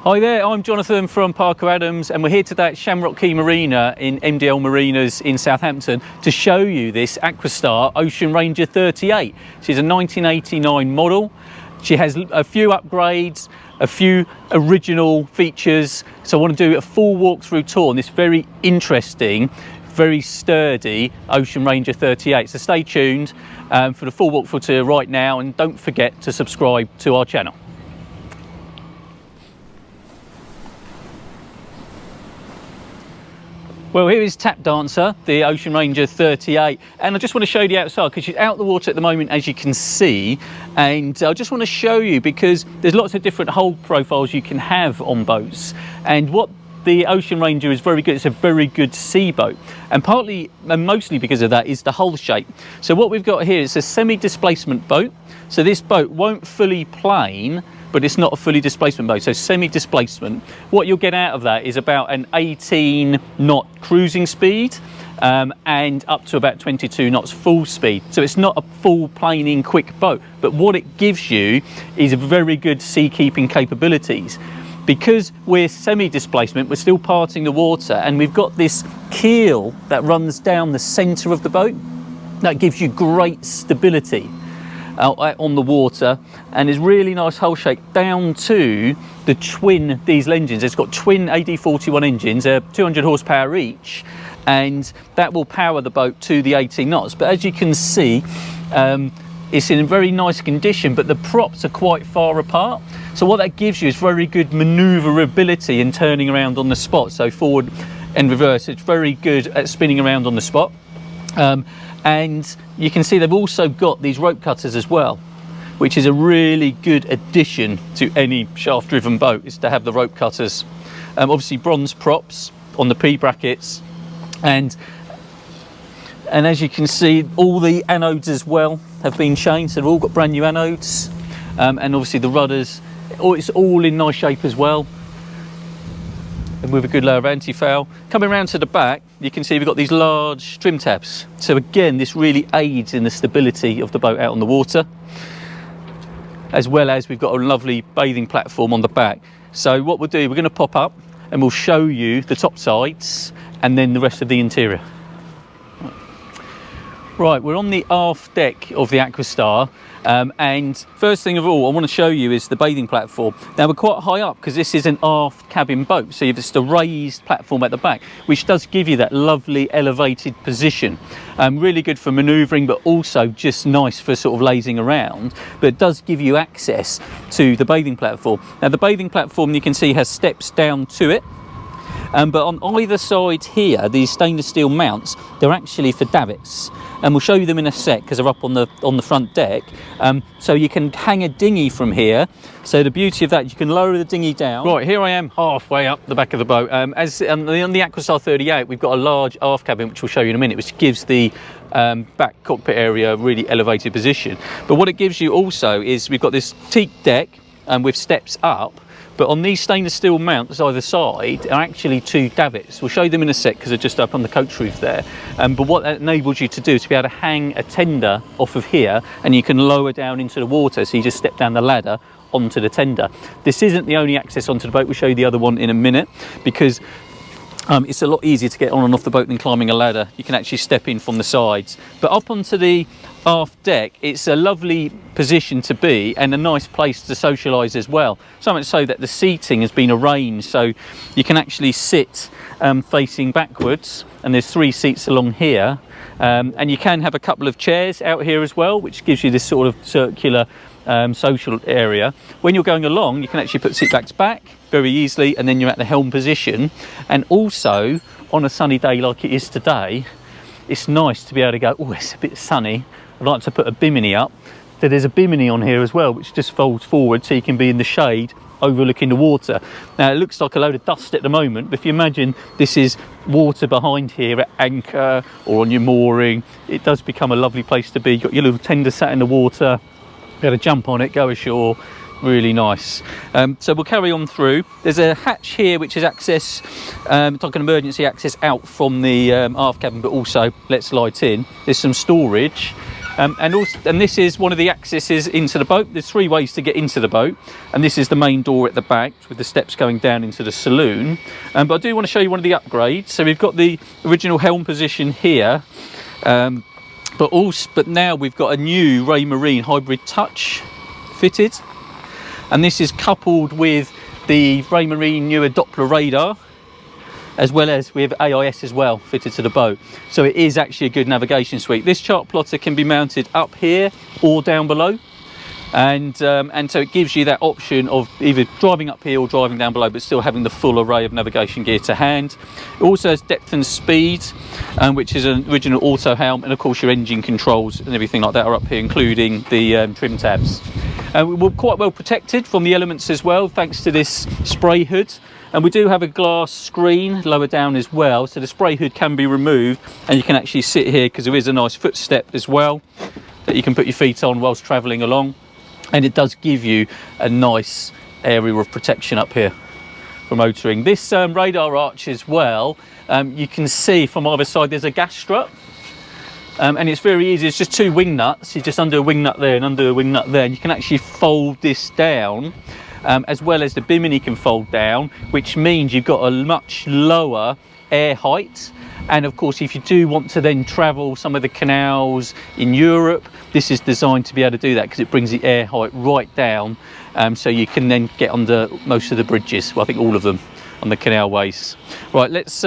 Hi there, I'm Jonathan from Parker Adams, and we're here today at Shamrock Quay Marina in MDL Marinas in Southampton to show you this Aquastar Ocean Ranger 38. She's a 1989 model. She has a few upgrades, a few original features. So I want to do a full walkthrough tour on this very interesting, very sturdy Ocean Ranger 38. So stay tuned for the full walkthrough tour right now, and don't forget to subscribe to our channel. Well, here is Tap Dancer, the Ocean Ranger 38, and I just want to show you the outside because she's out the water at the moment, as you can see, and I just want to show you because there's lots of different hull profiles you can have on boats, and what the Ocean Ranger is very good, it's a very good sea boat, and partly and mostly because of that is the hull shape. So what we've got here is a semi-displacement boat, so this boat won't fully plane, but it's not a fully displacement boat, so semi-displacement. What you'll get out of that is about an 18 knot cruising speed and up to about 22 knots full speed. So it's not a full planing quick boat, but what it gives you is very good seakeeping capabilities. Because we're semi-displacement, we're still parting the water, and we've got this keel that runs down the centre of the boat. That gives you great stability on the water, and is really nice hull shape down to the twin diesel engines. It's got twin AD41 engines, 200 horsepower each, and that will power the boat to the 18 knots. But as you can see, it's in a very nice condition, but the props are quite far apart. So what that gives you is very good manoeuvrability in turning around on the spot. So forward and reverse, it's very good at spinning around on the spot. And you can see they've also got these rope cutters as well, which is a really good addition to any shaft driven boat, is to have the rope cutters. Obviously bronze props on the P brackets, and as you can see, all the anodes as well have been changed, so they've all got brand new anodes, and obviously the rudders, it's all in nice shape as well, and with a good layer of anti-foul. Coming around to the back, you can see we've got these large trim tabs. So again, this really aids in the stability of the boat out on the water, as well as we've got a lovely bathing platform on the back. So what we'll do, we're going to pop up and we'll show you the top sides and then the rest of the interior. Right, we're on the aft deck of the Aquastar, and first thing of all I want to show you is the bathing platform. Now we're quite high up because this is an aft cabin boat, so you've just a raised platform at the back, which does give you that lovely elevated position. Really good for manoeuvring, but also just nice for sort of lazing around, but it does give you access to the bathing platform. Now the bathing platform, you can see, has steps down to it. But on either side here, these stainless steel mounts, they're actually for davits, and we'll show you them in a sec because they're up on the front deck. So you can hang a dinghy from here. So the beauty of that, you can lower the dinghy down. Right, here I am halfway up the back of the boat. As on the Aquastar 38, we've got a large aft cabin, which we'll show you in a minute, which gives the back cockpit area a really elevated position. But what it gives you also is we've got this teak deck with steps up. But on these stainless steel mounts either side are actually two davits. We'll show you them in a sec because they're just up on the coach roof there. But what that enables you to do is to be able to hang a tender off of here, and you can lower down into the water, so you just step down the ladder onto the tender. This isn't the only access onto the boat. We'll show you the other one in a minute, because it's a lot easier to get on and off the boat than climbing a ladder. You can actually step in from the sides. But up onto the aft deck, it's a lovely position to be and a nice place to socialise as well. So much so that the seating has been arranged so you can actually sit facing backwards, and there's 3 seats along here, and you can have a couple of chairs out here as well, which gives you this sort of circular social area. When you're going along, you can actually put seat backs back very easily, and then you're at the helm position. And also on a sunny day like it is today, it's nice to be able to go, oh, it's a bit sunny, I'd like to put a bimini up. So there's a bimini on here as well, which just folds forward so you can be in the shade overlooking the water. Now it looks like a load of dust at the moment, but if you imagine this is water behind here at anchor or on your mooring, it does become a lovely place to be. You've got your little tender sat in the water, be able to jump on it, go ashore. Really nice. So we'll carry on through. There's a hatch here which is access, it's like an emergency access out from the aft cabin, but also lets light in. There's some storage, And this is one of the accesses into the boat. There's 3 ways to get into the boat, and this is the main door at the back with the steps going down into the saloon. But I do want to show you one of the upgrades. So we've got the original helm position here, but now we've got a new Raymarine hybrid touch fitted, and this is coupled with the Raymarine newer Doppler radar, as well as we have AIS as well fitted to the boat. So it is actually a good navigation suite. This chart plotter can be mounted up here or down below, and so it gives you that option of either driving up here or driving down below, but still having the full array of navigation gear to hand. It also has depth and speed, which is an original auto helm, and of course your engine controls and everything like that are up here, including the trim tabs. We're quite well protected from the elements as well, thanks to this spray hood. And we do have a glass screen lower down as well, so the spray hood can be removed, and you can actually sit here because there is a nice footstep as well that you can put your feet on whilst travelling along, and it does give you a nice area of protection up here for motoring. This radar arch as well, you can see from either side there's a gas strut, and it's very easy. It's just 2 wing nuts. You just undo a wing nut there and undo a wing nut there, and you can actually fold this down. As well as the bimini can fold down, which means you've got a much lower air height. And of course, if you do want to then travel some of the canals in Europe, this is designed to be able to do that, because it brings the air height right down, so you can then get under most of the bridges, well, I think all of them, on the canalways. Right, let's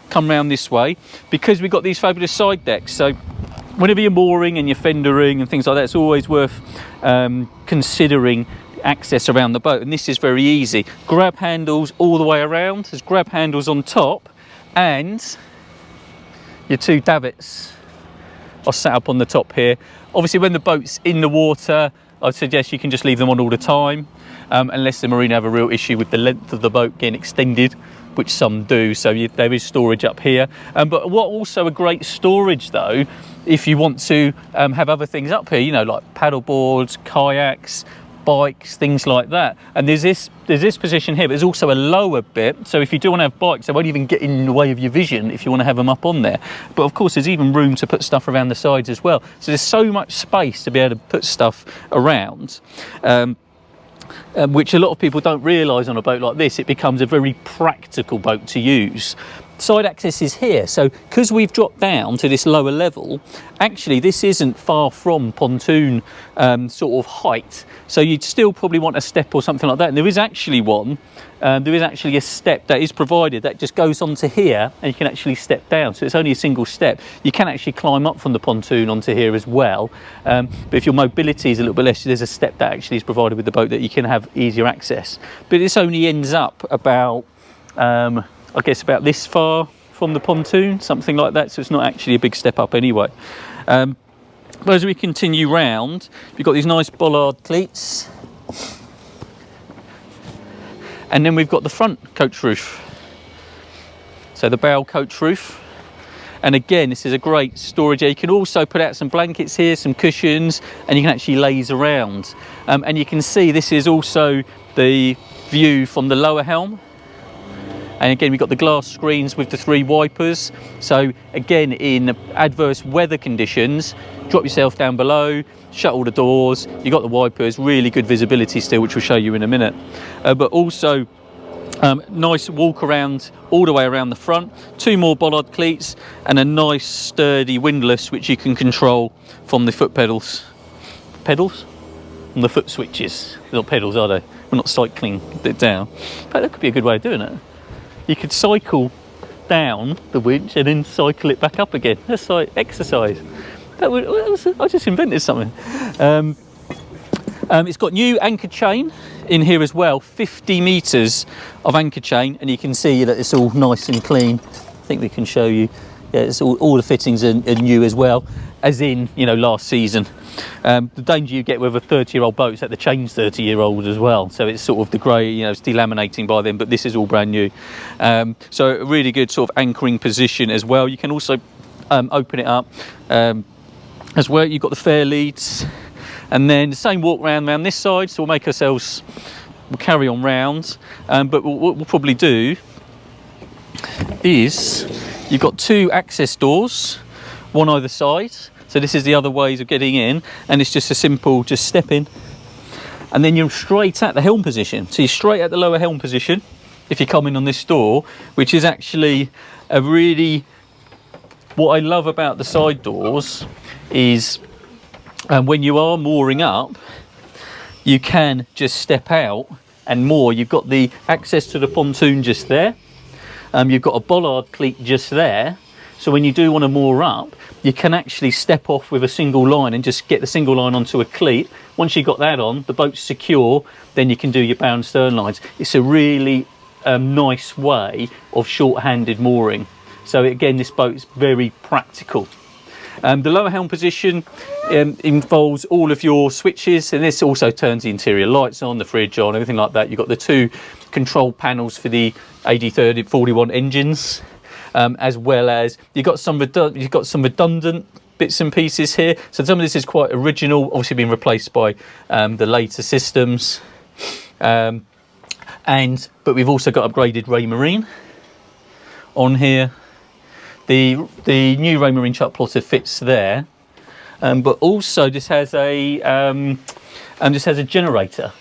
come round this way, because we've got these fabulous side decks. So whenever you're mooring and you're fendering and things like that, it's always worth considering access around the boat, and this is very easy. Grab handles all the way around. There's grab handles on top, and your 2 davits are sat up on the top here. Obviously, when the boat's in the water, I'd suggest you can just leave them on all the time, unless the marina have a real issue with the length of the boat getting extended, which some do. So there is storage up here, but what also a great storage though, if you want to have other things up here, you know, like paddle boards, kayaks, bikes, things like that. And there's this position here, but there's also a lower bit, so if you do want to have bikes, they won't even get in the way of your vision if you want to have them up on there. But of course, there's even room to put stuff around the sides as well, so there's so much space to be able to put stuff around, which a lot of people don't realise on a boat like this. It becomes a very practical boat to use. Side access is here, so because we've dropped down to this lower level, actually this isn't far from pontoon sort of height, so you'd still probably want a step or something like that. And there is actually one, there is actually a step that is provided that just goes onto here, and you can actually step down, so it's only a single step. You can actually climb up from the pontoon onto here as well, but if your mobility is a little bit less, there's a step that actually is provided with the boat that you can have easier access. But this only ends up about I guess about this far from the pontoon, something like that, so it's not actually a big step up anyway. But as we continue round, we've got these nice bollard cleats, and then we've got the front coach roof, so the bow coach roof. And again, this is a great storage area. You can also put out some blankets here, some cushions, and you can actually laze around. And you can see this is also the view from the lower helm. And again, we've got the glass screens with the 3 wipers. So again, in adverse weather conditions, drop yourself down below, shut all the doors, you've got the wipers, really good visibility still, which we'll show you in a minute. But also, nice walk around all the way around the front, 2 more bollard cleats, and a nice sturdy windlass, which you can control from the foot pedals. Pedals? From the foot switches. They're not pedals, are they? We're not cycling it down. But that could be a good way of doing it. You could cycle down the winch and then cycle it back up again. That's like exercise. I just invented something. It's got new anchor chain in here as well, 50 metres of anchor chain, and you can see that it's all nice and clean. I think we can show you. Yeah, it's all the fittings are new as well, as in, you know, last season. The danger you get with a 30-year-old boat is that the chain's 30-year-old as well, so it's sort of degrading, you know, it's delaminating by then, but this is all brand new. So a really good sort of anchoring position as well. You can also open it up as well. You've got the fair leads, and then the same walk round this side, so we'll carry on round, but what we'll probably do is, you've got 2 access doors, one either side. So this is the other ways of getting in, and it's just a simple, just step in, and then you're straight at the helm position. So you're straight at the lower helm position if you come in on this door, which is actually a really, what I love about the side doors is when you are mooring up, you can just step out and moor. You've got the access to the pontoon just there. You've got a bollard cleat just there. So when you do want to moor up, you can actually step off with a single line and just get the single line onto a cleat. Once you've got that on, the boat's secure, then you can do your bow and stern lines. It's a really nice way of short-handed mooring. So again, this boat is very practical. The lower helm position involves all of your switches, and this also turns the interior lights on, the fridge on, everything like that. You've got the 2 control panels for the AD3041 engines. As well as you've got some redundant bits and pieces here. So some of this is quite original, obviously being replaced by the later systems. But we've also got upgraded Ray Marine on here. The new Ray Marine chart plotter fits there, but also this has a generator.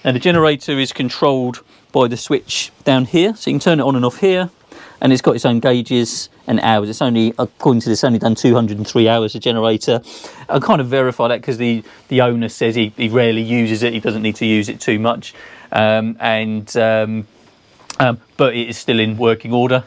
Now the generator is controlled by the switch down here, so you can turn it on and off here. And it's got its own gauges and hours. It's only, according to this, only done 203 hours, a generator. I kind of verify that because the owner says he rarely uses it. He doesn't need to use it too much. But it is still in working order.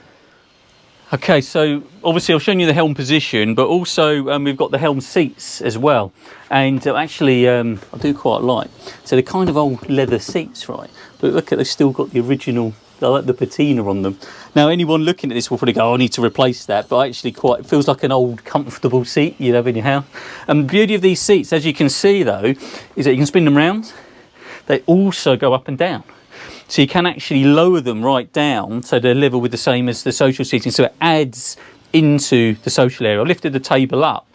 Okay, so obviously I've shown you the helm position, but also we've got the helm seats as well. And actually, I do quite like. So they're kind of old leather seats, right? But look, they've still got the original, I like the patina on them. Now, anyone looking at this will probably go, oh, I need to replace that. But actually, it feels like an old, comfortable seat you'd have in your house. And the beauty of these seats, as you can see, though, is that you can spin them round. They also go up and down. So you can actually lower them right down so they're level with the same as the social seating. So it adds into the social area. I've lifted the table up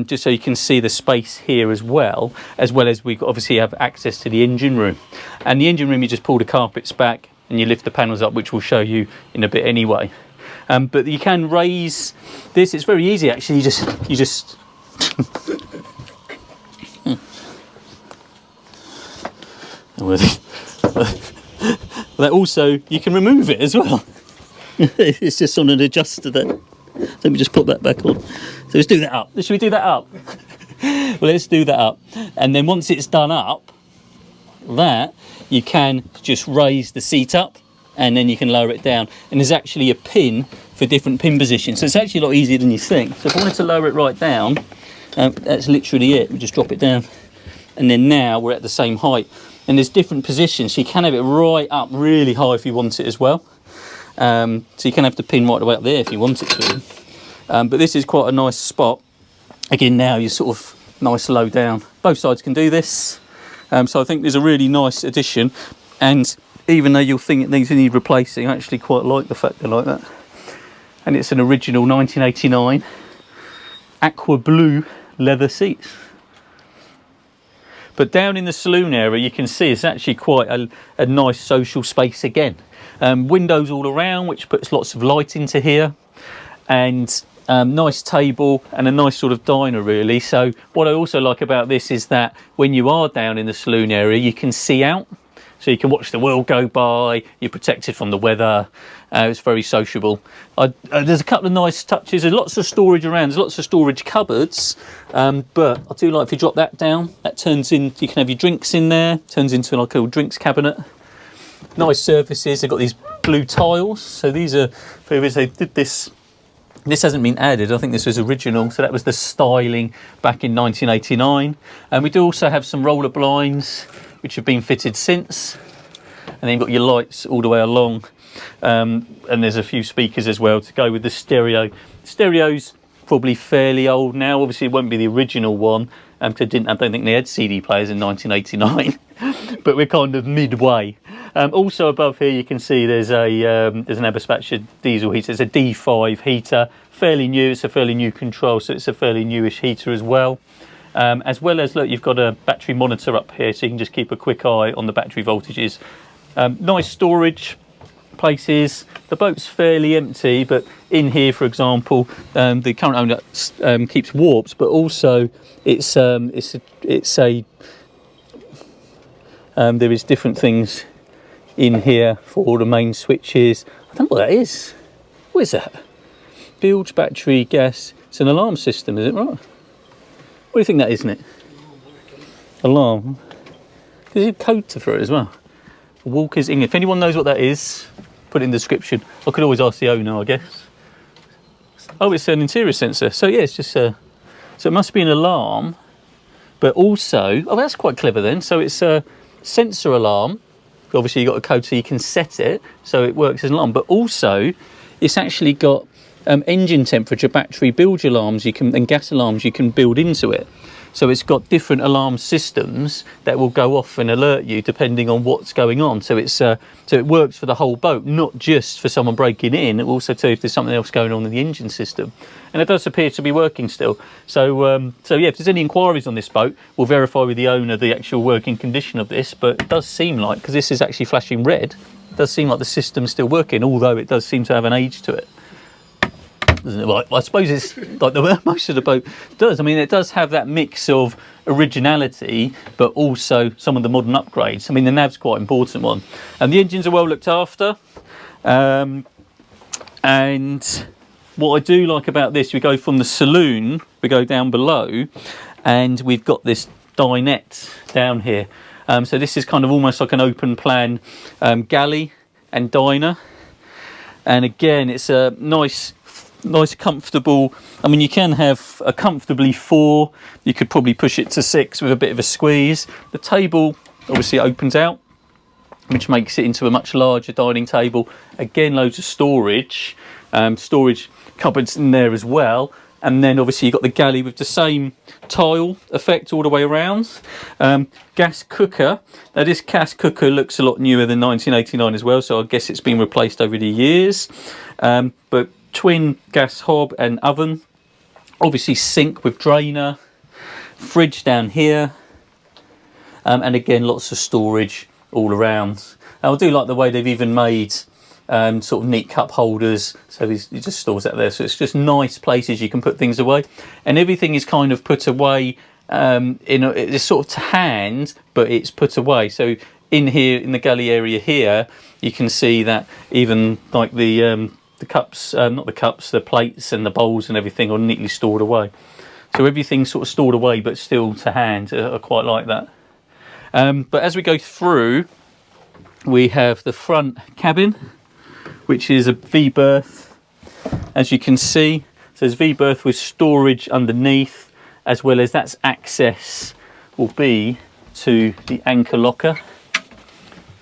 just so you can see the space here as well as we obviously have access to the engine room. And the engine room, you just pull the carpets back and you lift the panels up, which we'll show you in a bit anyway. But you can raise this. It's very easy actually. You just that also you can remove it as well. It's just on an adjuster there. Let me just put that back on. So let's do that up. Should we do that up? Well, let's do that up. And then once it's done up, that you can just raise the seat up and then you can lower it down. And there's actually a pin for different pin positions. So it's actually a lot easier than you think. So if I wanted to lower it right down, that's literally it. We just drop it down. And then now we're at the same height. And there's different positions. So you can have it right up really high if you want it as well. So you can have the pin right away up there if you want it to. But this is quite a nice spot. Again, now you're sort of nice low down. Both sides can do this. So I think there's a really nice addition. And even though you'll think it needs to need replacing, I actually quite like the fact they're like that. And it's an original 1989 aqua blue leather seats. But down in the saloon area, you can see it's actually quite a nice social space again. Windows all around, which puts lots of light into here. And nice table and a nice sort of diner really. So what I also like about this is that when you are down in the saloon area, you can see out. So you can watch the world go by, you're protected from the weather. It's very sociable. There's a couple of nice touches. There's lots of storage around. There's lots of storage cupboards. But I do like if you drop that down, that turns in, you can have your drinks in there. Turns into like a little drinks cabinet. Nice surfaces. They've got these blue tiles. So these are, they did this. This hasn't been added. I think this was original. So that was the styling back in 1989. And we do also have some roller blinds, which have been fitted since. And then you've got your lights all the way along. And there's a few speakers as well to go with the stereo. The stereo's probably fairly old now. Obviously, it won't be the original one. I don't think they had CD players in 1989. But we're kind of midway. Also above here, you can see there's an Spacious diesel heater. It's a D5 heater, fairly new. It's a fairly new control, so it's a fairly newish heater as well. As well as, look, you've got a battery monitor up here, so you can just keep a quick eye on the battery voltages. Nice storage. places the boat's fairly empty, but in here, for example, the current owner keeps warps, but also there is different things in here for all the main switches. I don't know what that is. What is that? Bilge, battery, gas. It's an alarm system, is it right? What do you think that is, isn't it? Alarm. There's a code to throw it as well. Walker's Ingot. If anyone knows what that is, put it in the description. I could always ask the owner, I guess. Oh, it's an interior sensor. So yeah, it's just so it must be an alarm, but also, oh, that's quite clever then. So it's a sensor alarm. Obviously you've got a code so you can set it so it works as an alarm, but also it's actually got engine temperature, battery, bilge alarms and gas alarms you can build into it. So it's got different alarm systems that will go off and alert you depending on what's going on. So it's so it works for the whole boat, not just for someone breaking in. It will also tell you if there's something else going on in the engine system. And it does appear to be working still. So so yeah, if there's any inquiries on this boat, we'll verify with the owner the actual working condition of this. But it does seem like, because this is actually flashing red, it does seem like the system's still working, although it does seem to have an age to it. Doesn't it? Well, I suppose it's like most of the boat does. I mean, it does have that mix of originality, but also some of the modern upgrades. I mean, the nav's quite an important one. And the engines are well looked after. And what I do like about this, we go from the saloon, we go down below, and we've got this dinette down here. So this is kind of almost like an open plan galley and diner. And again, it's a nice comfortable, I mean, you can have a comfortably 4, you could probably push it to 6 with a bit of a squeeze. The table obviously opens out, which makes it into a much larger dining table. Again, loads of storage cupboards in there as well. And then obviously you've got the galley with the same tile effect all the way around. Gas cooker. Now this gas cooker looks a lot newer than 1989 as well, so I guess it's been replaced over the years. But twin gas hob and oven, obviously sink with drainer, fridge down here, and again lots of storage all around. And I do like the way they've even made sort of neat cup holders, so it just stores that there, so it's just nice places you can put things away, and everything is kind of put away it's sort of to hand, but it's put away. So in here, in the galley area here, you can see that even like the cups, not the cups, the plates and the bowls and everything are neatly stored away. So everything's sort of stored away, but still to hand. I quite like that. But as we go through, we have the front cabin, which is a V-berth, as you can see. So there's V-berth with storage underneath, as well as that's access will be to the anchor locker. So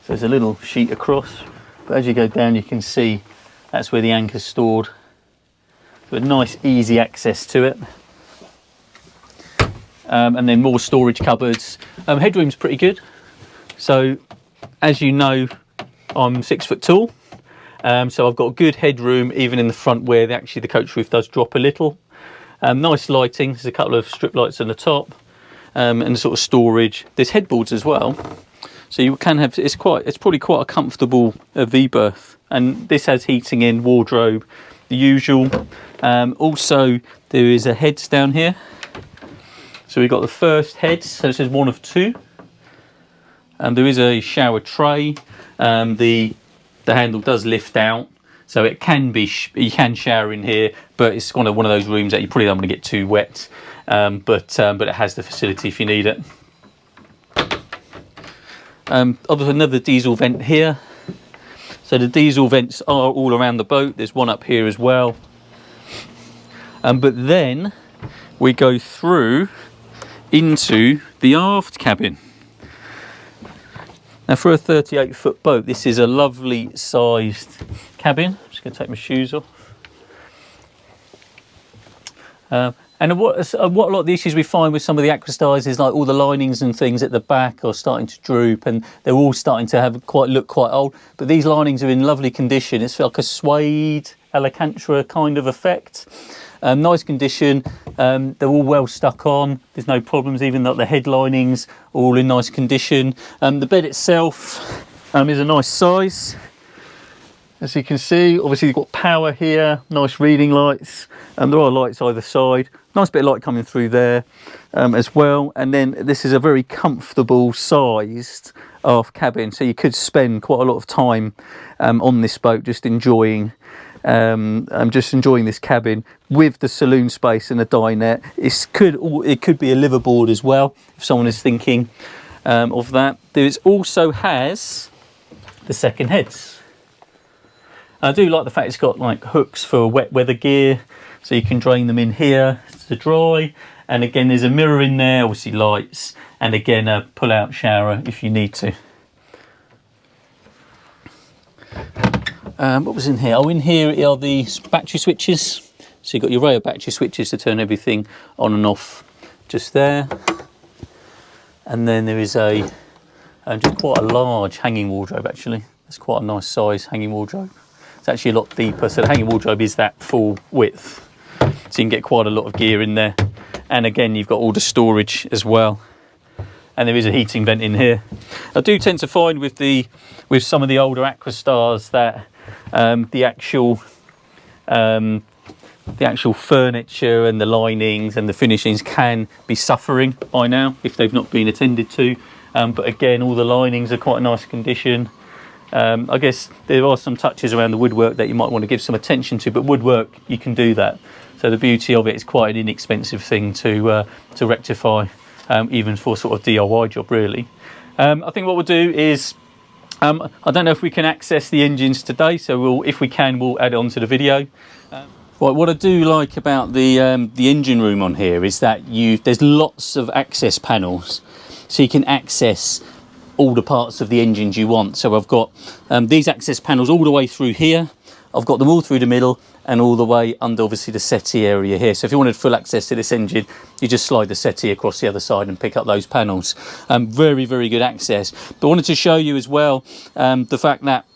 there's a little sheet across, but as you go down, you can see that's where the anchor's stored. So a nice easy access to it. And then more storage cupboards. Headroom's pretty good. So as you know, I'm 6 foot tall. So I've got good headroom even in the front where actually the coach roof does drop a little. Nice lighting, there's a couple of strip lights on the top, and sort of storage. There's headboards as well. So you can have, it's probably quite a comfortable V-berth. And this has heating in, wardrobe, the usual. Also, there is a heads down here. So we've got the first heads, so this is one of 2. And there is a shower tray. The handle does lift out, so it can be, you can shower in here, but it's one of those rooms that you probably don't want to get too wet. But it has the facility if you need it. Another diesel vent here. So the diesel vents are all around the boat. There's one up here as well. But then we go through into the aft cabin. Now for a 38-foot boat, this is a lovely sized cabin. I'm just going to take my shoes off. And what a lot of the issues we find with some of the Aquastars is like all the linings and things at the back are starting to droop, and they're all starting to look quite old. But these linings are in lovely condition. It's like a suede Alcantara kind of effect. Nice condition. They're all well stuck on. There's no problems. Even like the head linings are all in nice condition. The bed itself is a nice size. as you can see, obviously you've got power here, nice reading lights, and there are lights either side. Nice bit of light coming through there as well. And then this is a very comfortable sized aft cabin, so you could spend quite a lot of time on this boat just enjoying this cabin with the saloon space and the dinette. It could be a liverboard as well if someone is thinking of that. There also has the second heads. I do like the fact it's got like hooks for wet weather gear, so you can drain them in here to dry. And again, there's a mirror in there, obviously lights, and again a pull-out shower if you need to. What was in here? Oh, in here are the battery switches. So you've got your array of battery switches to turn everything on and off just there. And then there is just quite a large hanging wardrobe actually. It's quite a nice size hanging wardrobe. It's actually a lot deeper, so the hanging wardrobe is that full width. So you can get quite a lot of gear in there. And again, you've got all the storage as well. And there is a heating vent in here. I do tend to find with some of the older Aquastars that the actual furniture and the linings and the finishings can be suffering by now if they've not been attended to. But again, all the linings are quite a nice condition. I guess there are some touches around the woodwork that you might want to give some attention to, but woodwork, you can do that. So the beauty of it is quite an inexpensive thing to rectify, even for sort of DIY job really. I think what we'll do is, I don't know if we can access the engines today, so if we can, we'll add it onto the video. What I do like about the engine room on here is that there's lots of access panels, so you can access all the parts of the engines you want. So I've got these access panels all the way through here. I've got them all through the middle and all the way under obviously the settee area here. So if you wanted full access to this engine, you just slide the settee across the other side and pick up those panels. Very, very good access. But I wanted to show you as well the fact that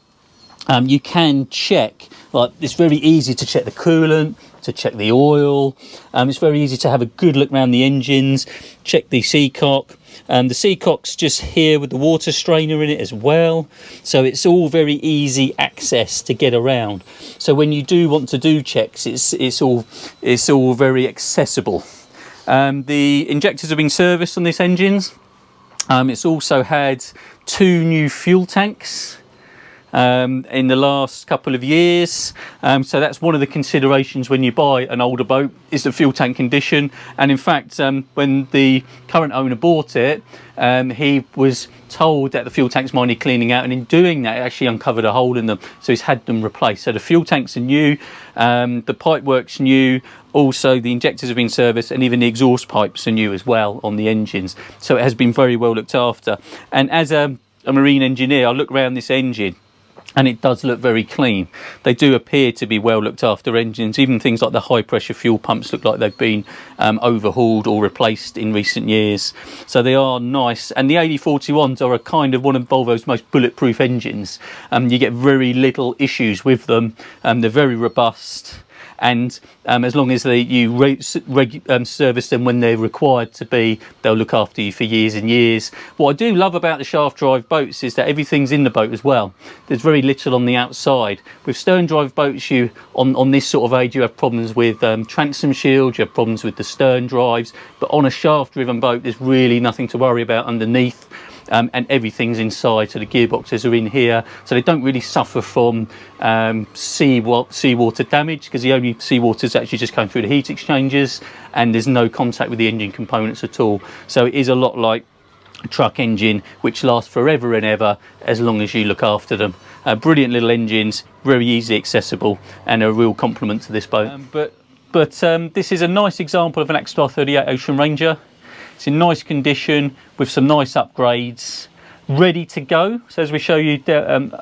you can check, like it's very easy to check the coolant, to check the oil. It's very easy to have a good look around the engines, check the seacock. The seacock's just here with the water strainer in it as well, so it's all very easy access to get around. So when you do want to do checks, it's all very accessible. The injectors have been serviced on this engine. It's also had 2 new fuel tanks in the last couple of years, so that's one of the considerations when you buy an older boat, is the fuel tank condition. And in fact, when the current owner bought it, he was told that the fuel tanks might need cleaning out, and in doing that it actually uncovered a hole in them, so he's had them replaced. So the fuel tanks are new, the pipework's new, also the injectors have been serviced, and even the exhaust pipes are new as well on the engines, so it has been very well looked after. And as a marine engineer, I look around this engine and it does look very clean. They do appear to be well looked after engines. Even things like the high pressure fuel pumps look like they've been overhauled or replaced in recent years. So they are nice. And the 8041s are a kind of one of Volvo's most bulletproof engines. You get very little issues with them. They're very robust. And as long as you service them when they're required to be, they'll look after you for years and years. What I do love about the shaft drive boats is that everything's in the boat as well. There's very little on the outside. With stern drive boats, on this sort of age, you have problems with transom shields, you have problems with the stern drives, but on a shaft driven boat there's really nothing to worry about underneath. And everything's inside, so the gearboxes are in here, so they don't really suffer from seawater damage, because the only seawater is actually just going through the heat exchangers, and there's no contact with the engine components at all. So it is a lot like a truck engine, which lasts forever and ever as long as you look after them. Brilliant little engines, very easily accessible, and a real compliment to this boat. But this is a nice example of an Aquastar 38 Ocean Ranger. It's in nice condition with some nice upgrades, ready to go. So as we show you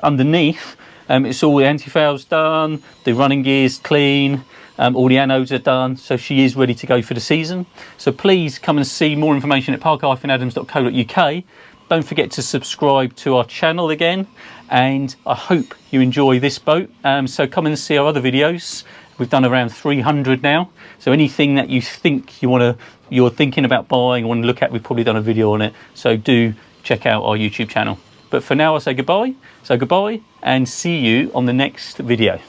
underneath, it's all the anti-fouls done, the running gear's clean, all the anodes are done, so she is ready to go for the season. So please come and see more information at parker-adams.co.uk. Don't forget to subscribe to our channel again, and I hope you enjoy this boat. So come and see our other videos. We've done around 300 now, so anything that you think you're thinking about buying or want to look at, we've probably done a video on it, so do check out our YouTube channel. But for now, I'll say goodbye. So goodbye and see you on the next video.